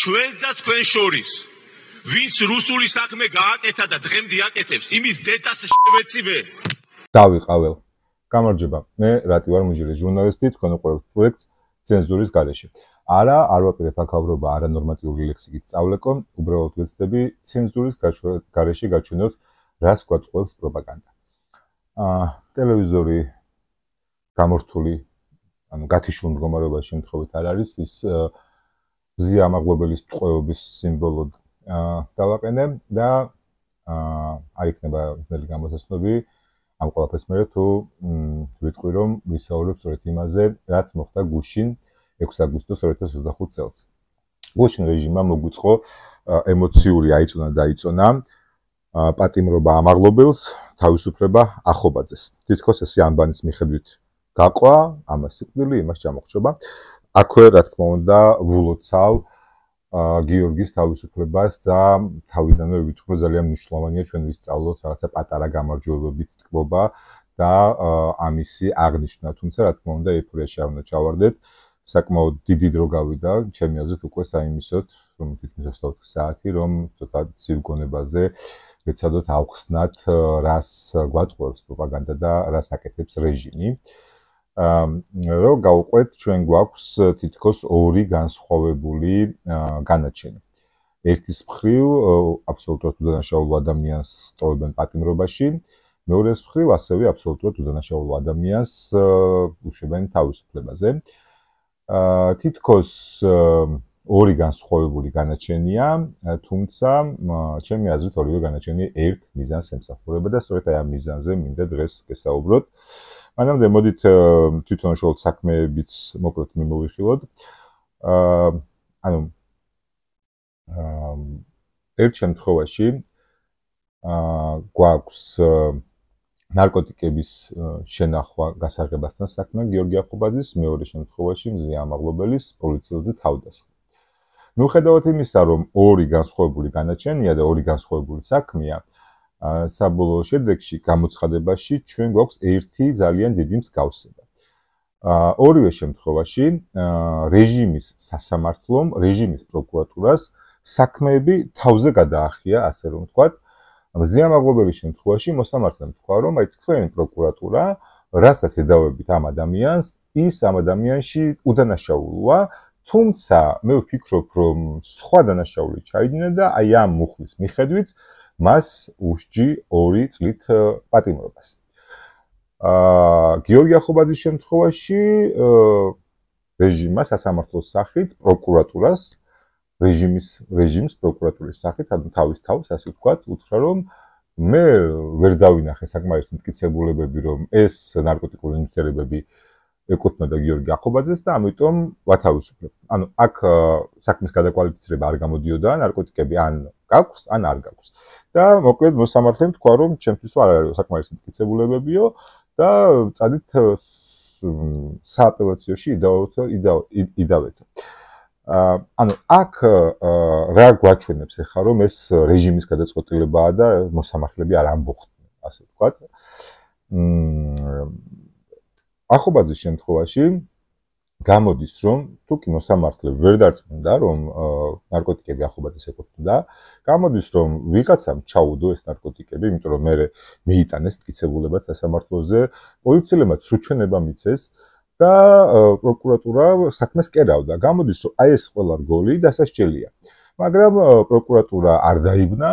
ჩვენს და თქვენ შორის ვინც რუსული საქმე გააკეთა და დღემდე აკეთებს იმის დეტას შევეციმე დავიყაվել გამარჯობა მე რატი ვარ მუჯირი ჟურნალისტი თქვენ უყურებთ პროექტს ცენზურის გარეშე არა არ ვაპირებ აქავრობა არანორმატიული ლექსიკით სწავლეკო უბრალოდ ვეცდები ცენზურის გარეშე გაჩვენოთ რას გვატყუებს პროპაგანდა ტელევიზორი გამორთული ანუ გათიშულ მდგომარეობაში შემთხვევით არ არის ის ზიამაღლობელის ტყვეობის სიმბოლოდ დავაყენე და არ იქნება ძნელი გამოსასწრები ამ ყველაფერს მერე თუ ვიტყვი რომ ვისაუბრებ სწორედ იმაზე რაც მოხდა გუშინ 6 აგვისტოს 2025 წელს გუშინ რეჟიმმა მოგვიწყო ემოციური დაიწონა პატიმრობა ამაღლობელს თავისუფლება ახობაძეს თითქოს ეს ანბანის მიხედვით გაყვა ამას სიკვდილი იმას ჩამოხრჩობა აქვე რა თქმა უნდა ვულოცავ გიორგის თავისუფლებას და თავიდანვე ვიტყვი ძალიან მნიშვნელოვანია ჩვენ ვისწავლოთ რაღაცა პატარა გამარჯვებებით თქმობა და ამისი აღნიშვნა თუმცა რა თქმა უნდა ეფურიაში არ უნდა ჩავარდეთ საკმაოდ დიდი დრო გავიდა ჩემი აზრით უკვე საიმისოდ რომ თითქმის 24 საათი რომ ცოტა ცივგონებაზე ვეცადოთ ავხსნათ რას გვატყუებს პროპაგანდა და რას აკეთებს რეჟიმი რომ გავუყვეთ ჩვენ გვაქვს თითქოს ორი განსხვავებული განაჩენი. ერთის მხრივ აბსოლუტურად უდანაშაულ ადამიანს ტოვებენ პატიმრობაში, მეორეს მხრივ ასევე აბსოლუტურად უდანაშაულ ადამიანს უშვებენ თავისუფლებაზე. თითქოს ორი განსხვავებული განაჩენია, თუმცა ჩემი აზრით ორივე განაჩენი ერთ მიზანს ემსახურება და სწორედ აი ამ მიზანზე მინდა დღეს გესაუბროთ. მანამდე მოდით თვითონ უშუალოდ საქმეებიც მოკლედ მიმოვიხილოთ. ანუ ერთ შემთხვევაში გვაქვს ნარკოტიკების შენახვა გასაღებასთან საქმე გიორგი ახობაძის, მეორე შემთხვევაში მზია ამაღლობელის პოლიციელზე თავდასხმა. მიუხედავად იმისა, რომ ორი განსხვავებული განაჩენია და ორი განსხვავებული საქმეა, საბოლოო შედეგში გამოცხადებაში ჩვენ გვაქვს ერთი ძალიან დიდი მსგავსება. ორივე შემთხვევაში რეჟიმის სასამართლომ, რეჟიმის პროკურატურას საქმეები თავზე გადაახია, ასე რომ ვთქვათ. მზია ამაღლობელის შემთხვევაში მოსამართლემ თქვა, რომ აი თქვენ პროკურატურა, რასაც ედავებით ამ ადამიანს, ის ამ ადამიანში უდანაშაულოა, თუმცა მე ვფიქრობ, რომ სხვა დანაშაული ჩაიდინა და აი ამ მუხლის მიხედვით მას უსჯი 2 წლით პატიმრობას. გიორგი ახობაძის შემთხვევაში რეჟიმმა სასამართლოს სახით პროკურატურას რეჟიმის პროკურატურის სახით ანუ თავის თავს ასე ვთქვათ უთხრა რომ მე ვერ დავინახე საკმარისი მტკიცებულებები რომ ეს ნარკოტიკული ნივთიერებები ეკუთვნოდა გიორგი ახობაძეს და ამიტომ ვათავისუფლებ. ანუ აქ საქმის გადაკვალიფიცირება არ გამოდიოდა ნარკოტიკები ან გაქვს ან არ გაქვს. და მოკლედ მოსამართლემ თქვა რომ ჩემთვის არ არის საკმარისი მტკიცებულებებიო და წადით სააპელაციოში იდავეთო. ანუ აქ რა გვაჩვენებს ახლა რომ ეს რეჟიმის გადაწყვეტილებაა და მოსამართლეები არ ამბოხდნენ, ასე ვთქვათ. ახობაძის შემთხვევაში გამოდის რომ თუკი მოსამართლე ვერ დარწმუნდა რომ ნარკოტიკები ახობაძეს ეკუთვნოდა, გამოდის რომ ვიღაცამ ჩაუდო ეს ნარკოტიკები, იმიტომ რომ მე მიიტანეს მტკიცებულებაც სასამართლოზე, პოლიციელებმა სრუჩვენება მიცეს და პროკურატურა საქმეს კერავდა. გამოდის რომ აი ეს ყველა რგოლი დასასჯელია. მაგრამ პროკურატურა არ დაიბნა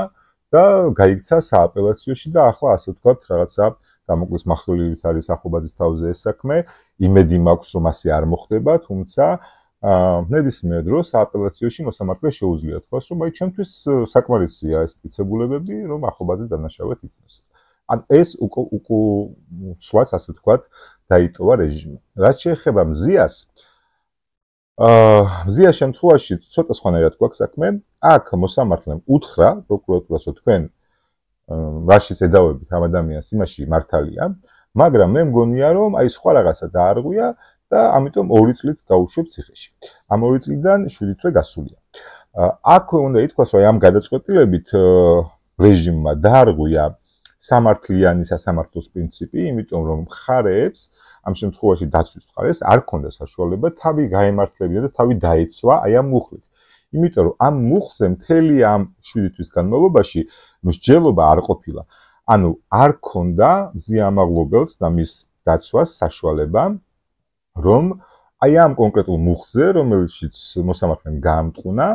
და გაიქცა სააპელაციოში და ახლა ასე ვთქვათ რაღაცა გამოკლის მახვილივით არის ახობაძის თავზე ეს საქმე, იმედი მაქვს რომ ასე არ მოხდება, თუმცა ნებისმიერ დროს სააპელაციოში მოსამართლეს შეუძლია თქვას რომ აი ჩემთვის საკმარისია ეს მტკიცებულებები რომ ახობაძე დანაშაულად იქნას. ან ეს სულაც ასე ვთქვათ დაიტოვა რეჟიმმა. რაც შეეხება მზიას მზიას შემთხვევაში ცოტა სხვანაირად გვაქვს საქმე. აქ მოსამართლემ უთხრა პროკურატურას რომ თქვენ რაშიც ედავებით ამ ადამიანს იმაში მართალია, მაგრამ მე მგონია რომ აი სხვა რაღაცა დაარღვია და ამიტომ 2 წლით გაუშვებ ციხეში. ამ 2 წლიდან 7 თვე გასულია. აქ უნდა ითქვას რომ ამ გადაწყვეტილებით რეჟიმმა დაარღვია სამართლიანი სასამართლოს პრინციპი, იმიტომ რომ მხარეებს ამ შემთხვევაში დაცვის მხარეს არ ქონდა საშუალება თავი გაემართლებინა და თავი დაეცვა აი ამ მუხლით. იმიტომ რომ ამ მუხლზე მთელი ამ 7 თვის განმავლობაში მსჯელობა არ ყოფილა. ანუ არ ქონდა მზიამაღლობელს და მის დაცვას საშუალება, რომ აი ამ კონკრეტულ მუხლზე, რომელშიც მოსამართლემ გაამტყუნა,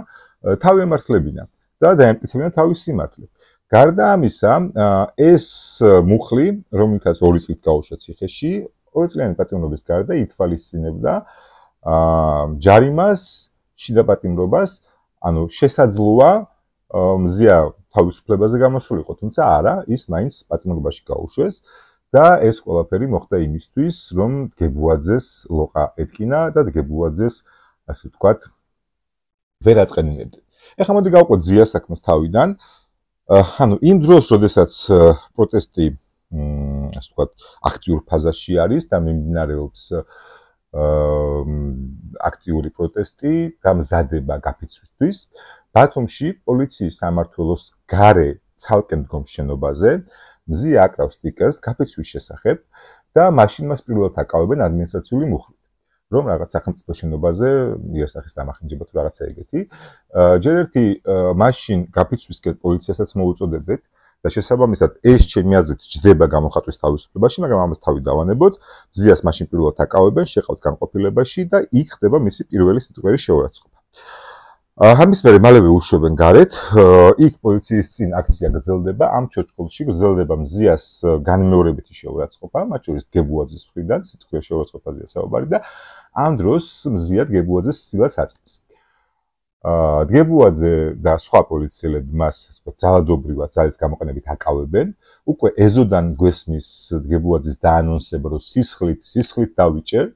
თავი ემართლებინა და დაემტკიცებინა თავის სიმართლე. გარდა ამისა, ეს მუხლი, რომელთაც 2 წლით გაუშვა ციხეში, 2 წლიანი პატიმრობის გარდა ითვალისწინებდა ჯარიმას, შიდა პატიმრობას, ანუ შესაძლოა მზია თავისუფლებაზე გამოსულიყო, თუმცა არა, ის მაინც პატიმრობაში გაუშვეს და ეს ყველაფერი მოხდა იმისთვის, რომ დგებუაძეს ლოყა ეთკინა და დგებუაძეს, ასე ვთქვათ, ვერ აწყენინებდნენ. ეხლა მოდი გავყვეთ ზიას საქმეს თავიდან. ანუ იმ დროს, როდესაც პროტესტი, ასე ვთქვათ, აქტიურ ფაზაში არის და მიმდინარეობს აქტიური პროტესტი და მზადება გაფიცვისთვის, ბათუმში პოლიციის სამმართველოს გარე ცალკე მდგომ შენობაზე მზია აკრავს სტიკერს გაფიცვის შესახებ და მაშინ მას პირველად აკავებენ ადმინისტრაციული მუხლით. რომ რაღაც სახელმწიფო შენობაზე იერსახის დამახინჯება თუ რაღაცა ეგეთი. ჯერ ერთი მაშინ გაფიცვისკენ პოლიციასაც მოუწოდებდეთ და შესაბამისად ეს ჩემი აზრით ჯდება გამოხატვის თავისუფლებაში, მაგრამ ამას თავი დავანებოთ. მზიას მაშინ პირველად აკავებენ, შეყავთ განყოფილებაში და იქ ხდება მისი პირველი სიტყვიერი შეურაცხყოფა. ამის მერე მალევე უშვებენ გარეთ, იქ პოლიციის წინ აქცია გრძელდება, ამ ჩოჩკოლში გრძელდება მზიას განმეორებითი შეურაცხყოფა, მათ შორის დგებუაძის მხრიდან, სიტყვიერ შეურაცხყოფაზეა საუბარი და ამ დროს მზია დგებუაძეს სილას აწვის. დგებუაძე და სხვა პოლიციელები მას ძალადობრივად ძალის გამოყენებით აკავებენ, უკვე ეზოდან გვესმის დგებუაძის დაანონსება, რომ სისხლით დავიჭერ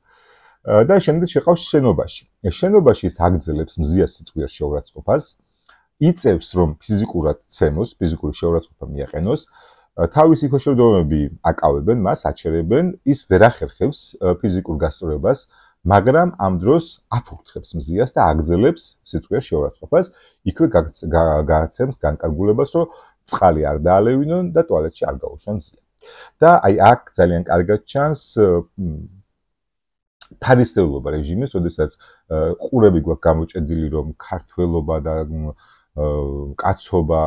და შემდეგ შეყავს შენობაში. შენობაში ის აგრძელებს მზიას სიტყვიერ შეურაცხყოფას, იწევს რომ ფიზიკურად ცემოს, ფიზიკური შეურაცხყოფა მიაყენოს, თავისი ქვეშევრდომები აკავებენ მას, აჩერებენ, ის ვერ ახერხებს ფიზიკურ გასწორებას, მაგრამ ამ დროს აფურთხებს მზიას და აგრძელებს სიტყვიერ შეურაცხყოფას, იქვე გააცემს განკარგულებას, რომ წყალი არ დაალევინონ და ტუალეტში არ გაუშვან მზია. და აი აქ ძალიან კარგად ჩანს ფარისეულობა რეჟიმის, როდესაც ყურები გვაქვს გამოჭედილი, რომ ქართველობა და კაცობა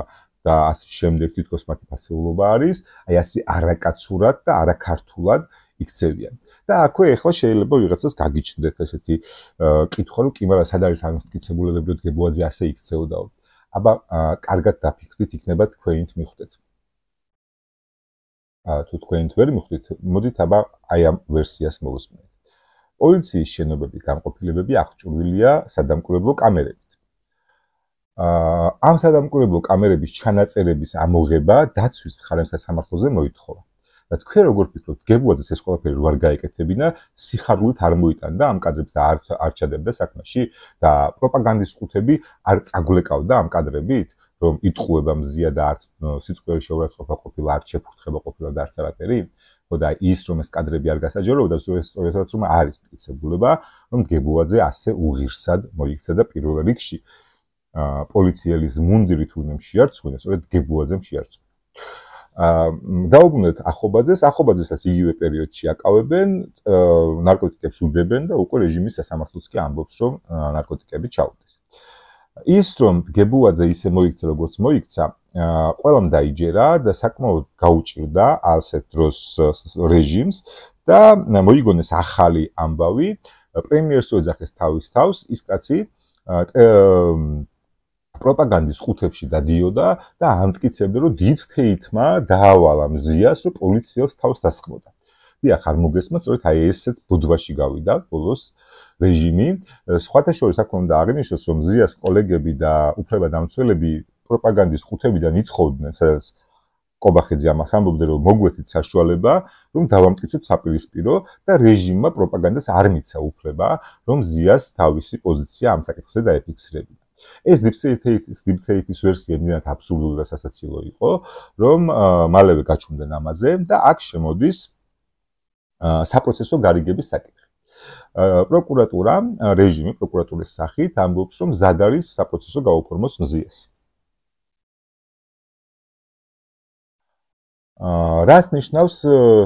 და ასე შემდეგ თითქოს მათი ფასეულობა არის, აი ასე არაკაცურად და არაქართულად იქცევიან. და აქვე ახლა შეიძლება ვიღაცას გაგიჩნდეთ ესეთი კითხვა, რომ კი, მაგრამ სად არის ამის მტკიცებულებები, რომ დგებუაძე ასე იქცეოდაო. აბა, კარგად დაფიქრდით, იქნება თქვენით მიხვდეთ. თუ თქვენით ვერ მიხვდით, მოდით აბა აი ამ ვერსიას მოვუსმინეთ. პოლიციის შენობები, განყოფილებები აღჭურვილია სადამკვირვებლო კამერებით. ამ სადამკვირვებლო კამერების ჩანაწერების ამოღება დაცვის მხარესამართლოზე მოითხოვა. და თქვენ როგორ ფიქრობთ, დგებუაძეს ეს ყველაფერი რო არ გაეკეთებინა, სიხარულით არ მოიტანდა ამ კადრებს და არ ჩადებდა საქმეში და პროპაგანდის ყუთები არ წაგვლეკავდა ამ კადრებით, რომ იტყუება მზია და არც სიტყვიერი შეურაცხყოფა ყოფილა, არ შეფურთხება ყოფილა და არც არაფერი. და ის რომ ეს კადრები არ გასაჯაროებდა, სწორედაც რომ არის მტკიცებულება, რომ დგებუაძე ასე უღირსად მოიქცა და პირველ რიგში პოლიციელის მუნდირით უნდა შეარწმუნა, სწორედ დგებუაძემ შეარწმუნა. დაუბრუნდეთ ახობაძესაც იგივე პერიოდში აკავებენ, ნარკოტიკებს უდებენ და უკვე რეჟიმის სასამართლოც კი ამბობს, რომ ნარკოტიკები ჩაუდეს. ის რომ დგებუაძე ისე მოიქცა, როგორც მოიქცა, ყველამ დაიჯერა და საკმაოდ გაუჭირდა ასეთ დროს რეჟიმს და მოიგონეს ახალი ამბავი, პრემიერს უეძახეს თავის თავს, ის კაცი პროპაგანდის ყუთებში დადიოდა და ამტკიცებდა, რომ deep state-მა დაავალა მზიას, რომ პოლიციელს თავს დასხმოდა. დიახ, არ მოგესმათ, სწორედ აი ესეთ ბუდვაში გავიდა ბოლოს რეჟიმი. სხვათა შორის აქ უნდა აღინიშნოს, რომ მზიას კოლეგები და უფლებადამცველები პროპაგანდის ყუთებიდან ითხოვდნენ, სადაც კობახიძე ამას ამბობდა, რომ მოგვეცით საშუალება, რომ დავამტკიცოთ საპირისპირო და რეჟიმმა პროპაგანდას არ მიცა უფლება, რომ მზიას თავისი პოზიცია ამ საკითხზე დაეფიქსირებინა. ეს deep state-ის ვერსია ნინათ აბსურდული და სასაცილო იყო, რომ მალევე გაჩუმდნენ ამაზე და აქ შემოდის საპროცესო გარიგების საკითხი. პროკურატურა, რეჟიმი პროკურატურის სახით ამბობს, რომ მზად არის საპროცესო გაუფორმოს მზიას. რას ნიშნავს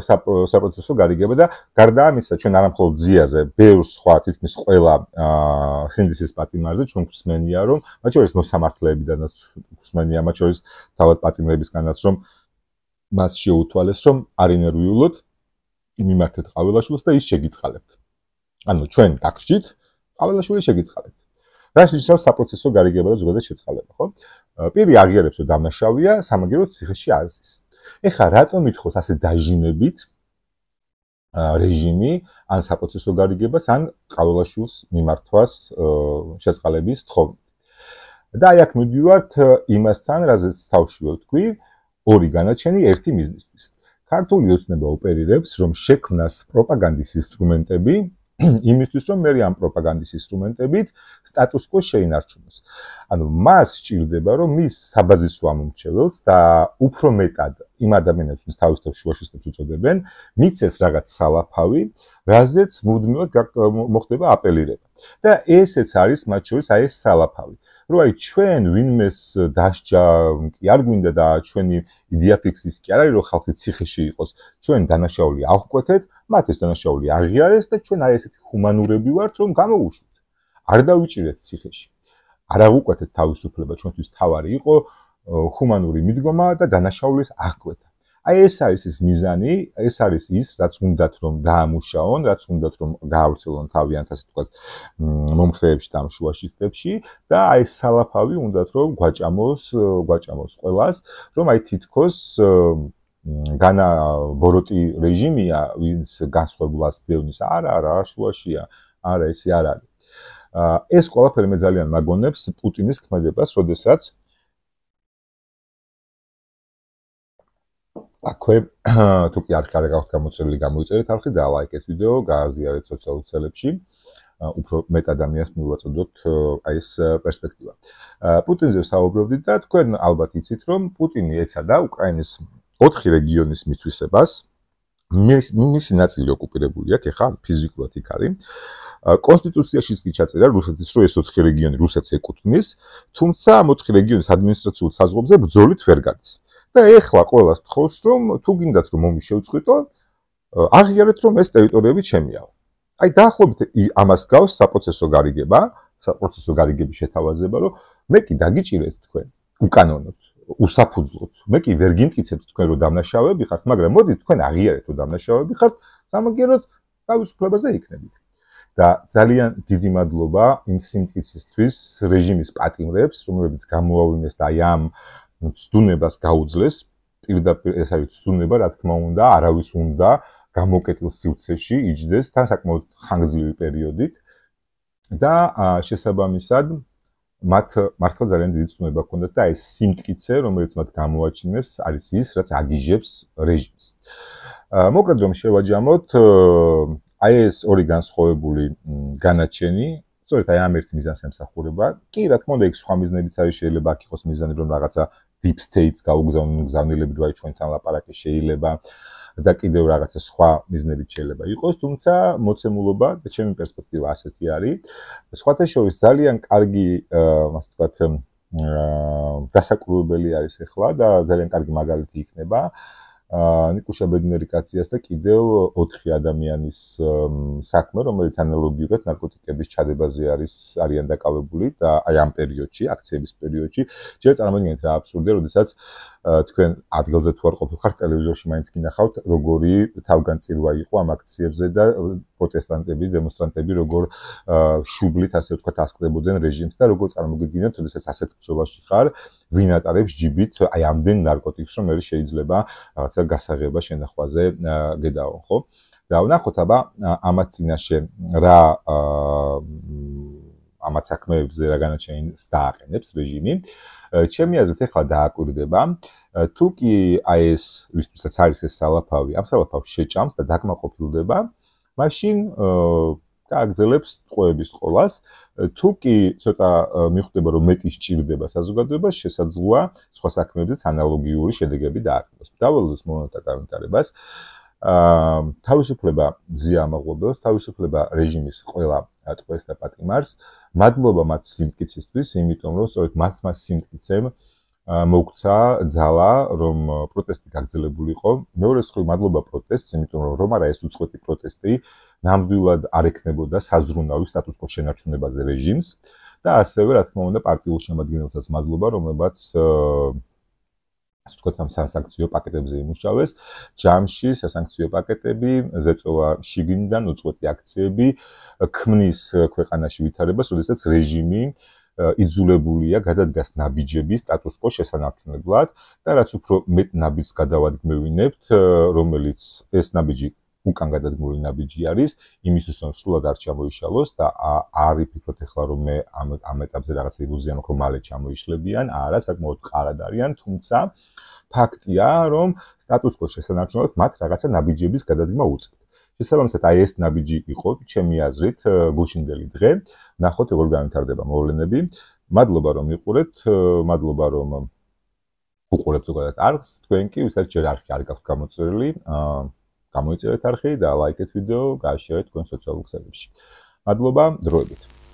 საპროცესო გარიგება და გარდა ამისა ჩვენ არა მხოლოდ ძიაზე, ბევრ სხვა თითქმის ყველა სინდისის პატიმარზე ჩვენ გვსმენია რომ მათ შორის მოსამართლეებიდანაც გვსმენია, მათ შორის თავად პატიმრებისგანაც რომ მას შეუთვალეს რომ არ ინერვიულოთ მიმართეთ ყაველაშვილს და ის შეგიწყალებთ. ანუ ჩვენ დაგჭით ყაველაშვილი შეგიწყალებთ. რას ნიშნავს საპროცესო გარიგება და ზოგადად შეწყალება, ხო? პირი აღიარებს რომ დამნაშავეა, სამაგიეროდ ციხეში აზის. ეხლა რატომ ითხოვს ასე დაჟინებით რეჟიმი ან საპროცესო გარიგებას ან ყაველაშვილს მიმართვას შეწყალების თხოვნით. და აი აქ მივდივართ იმასთან, რაზეც თავში ვთქვი, ორი განაჩენი ერთი მიზნისთვის. ქართული ოცნება ოპერირებს, რომ შექმნას პროპაგანდის ინსტრუმენტები იმისთვის, რომ მე ამ პროპაგანდის ინსტრუმენტებით სტატუს-კვო შეინარჩუნოს. ანუ მას სჭირდება, რომ მის საბაზისო ამომრჩეველს და უფრო მეტად იმ ადამიანებს, ვინც თავისთავად შუაშისტებს უწოდებენ, მიცეს რაღაც სალაფავი, რაზეც მუდმივად მოხდება აპელირება. და ესეც არის მათ შორის აი ეს სალაფავი. რომ აი ჩვენ ვინმეს დასჯა კი არ გვინდა და ჩვენი იდეა ფიქსის კი არ არის რომ ხალხი ციხეში იყოს, ჩვენ დანაშაული აღკვეთეთ, მათ ეს დანაშაული აღიარეს და ჩვენ აი ესეთი ჰუმანურები ვართ, რომ გამოუშვით. არ დავიჭირეთ ციხეში. არ აღუკვეთეთ თავისუფლება, ჩვენთვის თავარი იყო ჰუმანური მიდგომა და დანაშაულის აღკვეთა. აი ეს არის ის მიზანი, ეს არის ის, რაც უნდათ რომ დაამუშაონ, რაც უნდათ რომ გაავრცელონ თავიანთ ასე ვთქვათ მომხრეებში და შუაშისტებში და აი ეს სალაფავი უნდათ რომ გვაჭამოს ყველას, რომ აი თითქოს განა ბოროტი რეჟიმია, ვინც განსხვავებულას დევნის, არა, შუაშია, არა, ესე არ არის. ეს ყველაფერი მე ძალიან მაგონებს პუტინის ქმედებას, როდესაც აქვე თუ კი არ გაქვთ გამოწერილი გამოიწერეთ არხი და ლაიქეთ ვიდეო, გააზიარეთ სოციალურ ქსელებში, უფრო მეტ ადამიანს მივაწოდოთ აი ეს პერსპექტივა. პუტინზე ვსაუბრობდით და თქვენ ალბათ იცით რომ პუტინი ეცადა უკრაინის 4 რეგიონის მითვისებას, მისი ნაწილი ოკუპირებული აქვს, ეხლა ფიზიკურად იქ არის. კონსტიტუციაშიც კი ჩაწერა რუსეთის რომ ეს 4 რეგიონი რუსეთს ეკუთვნის, თუმცა ამ 4 რეგიონის ადმინისტრაციულ საზღვრებზე ბრძოლით ვერ გადის. და ეხლა ყველას თხოვს რომ თუ გინდათ რომ ომი შევწყვიტო, აღიარეთ რომ ეს ტერიტორიები ჩემია. აი დაახლოებით ამას გავს საპროცესო გარიგება, საპროცესო გარიგების შეთავაზება, რომ მე კი დაგიჭირეთ თქვენ უკანონოდ, უსაფუძვლოდ. მე კი ვერ გიმტკიცებთ თქვენ რომ დამნაშავეები ხართ, მაგრამ მოდით თქვენ აღიარეთ რომ დამნაშავეები ხართ, სამაგიეროდ თავისუფლებაზე იქნებით. და ძალიან დიდი მადლობა იმ სიმტკიცისთვის რეჟიმის პატიმრებს, რომლებიც გამოავინეს და აი ამ ცდუნებას გაუძლეს, პირდაპირ ეს არის ცდუნება, რა თქმა უნდა, არავის უნდა გამოკეტილ სივრცეში იჯდეს თან საკმაოდ ხანგრძლივი პერიოდით და შესაბამისად მათ მართლა ძალიან დიდი ცდუნება ჰქონდათ და ეს სიმტკიცე, რომელიც მათ გამოაჩინეს, არის ის, რაც აგიჟებს რეჟიმს. მოკლედ რომ შევაჯამოთ, აი ეს ორი განსხვავებული განაჩენი სწორედ აი ამ ერთ მიზანს ემსახურება. კი, რა თქმა უნდა, იქ სხვა მიზნებიც არის, შეიძლება აქ იყოს მიზანი, რომ რაღაცა deep states გაუგზავნონ გზავნილები, რომ აი ჩვენთან ლაპარაკი შეიძლება და კიდევ რაღაცა სხვა მიზნებიც შეიძლება იყოს, თუმცა მოცემულობა და ჩემი პერსპექტივა ასეთი არის. სხვათა შორის ძალიან კარგი, ასე ვთქვათ, დასაკრულებელი არის ახლა და ძალიან კარგი მაგალითი იქნება. ნიკუშა ბედნერიკაციას და კიდევ 4 ადამიანის საქმე, რომელიც ანალოგიურად ნარკოტიკების ჩადებაზე არიან დაკავებული და აი ამ პერიოდში, აქციების პერიოდში, ჯერ წარმოგიდგენთ რა აბსურდია, როდესაც თქვენ ადგილზე თუ არ ყოფილხართ, ტელევიზორში მაინც გინახავთ, როგორი თავგანწირვა იყო ამ აქციებზე და პროტესტანტები, დემონსტრანტები როგორ შუბლით, ასე ვთქვათ, ასკდებოდნენ რეჟიმს და როგორ წარმოგიდგენთ, როდესაც ასეთ ბრძოლაში ხარ, ვინ ატარებს ჯიბით აი ამდენ ნარკოტიკს, რომ მე შეიძლება რაღაცა გასაღება შენახვაზე გედაო, ხო? და ვნახოთ აბა ამათ წინაშე რა ამათ საქმეებზე რა განაჩენს დააყენებს რეჟიმი. ჩემი აზრით ახლა დააკვირდება, თუ კი აი ეს ვისთვისაც არის ეს სალაფავი, ამ სალაფავს შეჭამს და დაკმაყოფილდება, მაშინ გააგრძელებს ტყვეების ყოლას. თუ კი ცოტა მიხვდება რომ მეტი სჭირდება საზოგადოებას, შესაძლოა სხვა საქმეებზეც ანალოგიური შედეგები დააყენოს. დავალოს მომენტა გამიტარებას. თავისუფლება ზიამაღლობელს, თავისუფლება რეჟიმის ყველა ტყვეს და პატიმარს. მადლობა მათ სიმტკიცისთვის, იმიტომ რომ სწორედ მათ სიმტკიცემ მოგვცა ძალა, რომ პროტესტი გაგრძელებულიყო. მეორე მხრივ მადლობა პროტესტს, იმიტომ რომ არა ეს უწყვეტი პროტესტი, ნამდვილად არ ექნებოდა საზრუნავი სტატუს-კვოს შენარჩუნებაზე რეჟიმს და ასევე, რა თქმა უნდა, პარტიულ შემადგენელსაც მადლობა, რომლებაც ასე ვთქვათ, ამ სასანქციო პაკეტებზე იმუშავეს. ჯამში სასანქციო პაკეტები, ზეწოვა შიგნიდან, უწყვეტი აქციები ქმნის ქვეყანაში ვითარებას, როდესაც რეჟიმი იძულებულია გადადგას ნაბიჯების სტატუს-კვოს შესანარჩუნებლად და რაც უფრო მეტ ნაბიჯს გადავადგმევინებთ, რომელიც ეს ნაბიჯი უკან გადადგმული ნაბიჯი არის, იმისთვის რომ სრულად არ ჩამოიშალოს და არ იფიქროთ ახლა რომ მე ამ ეტაპზე რაღაცა ილუზია მაქვს რომ მალე ჩამოიშლებიან, არა, საკმაოდ მყარად არიან, თუმცა ფაქტია, რომ სტატუს-კვოს შესანარჩუნებლად მათ რაღაცა ნაბიჯების გადადგმა უწევთ. შესაბამისად, აი ეს ნაბიჯი იყო, ჩემი აზრით, გუშინდელი დღე. ნახოთ, როგორ განვითარდება მოვლენები. მადლობა, რომ იყურეთ, მადლობა, რომ უყურებთ ზოგადად არხს. თქვენ კი, ვისაც ჯერ არხი არ გაქვთ გამოწერილი, გამოიწერეთ არხი და ლაიქეთ ვიდეო, გააშერეთ თქვენ სოციალურ ქსელებში. მადლობა, დროებით.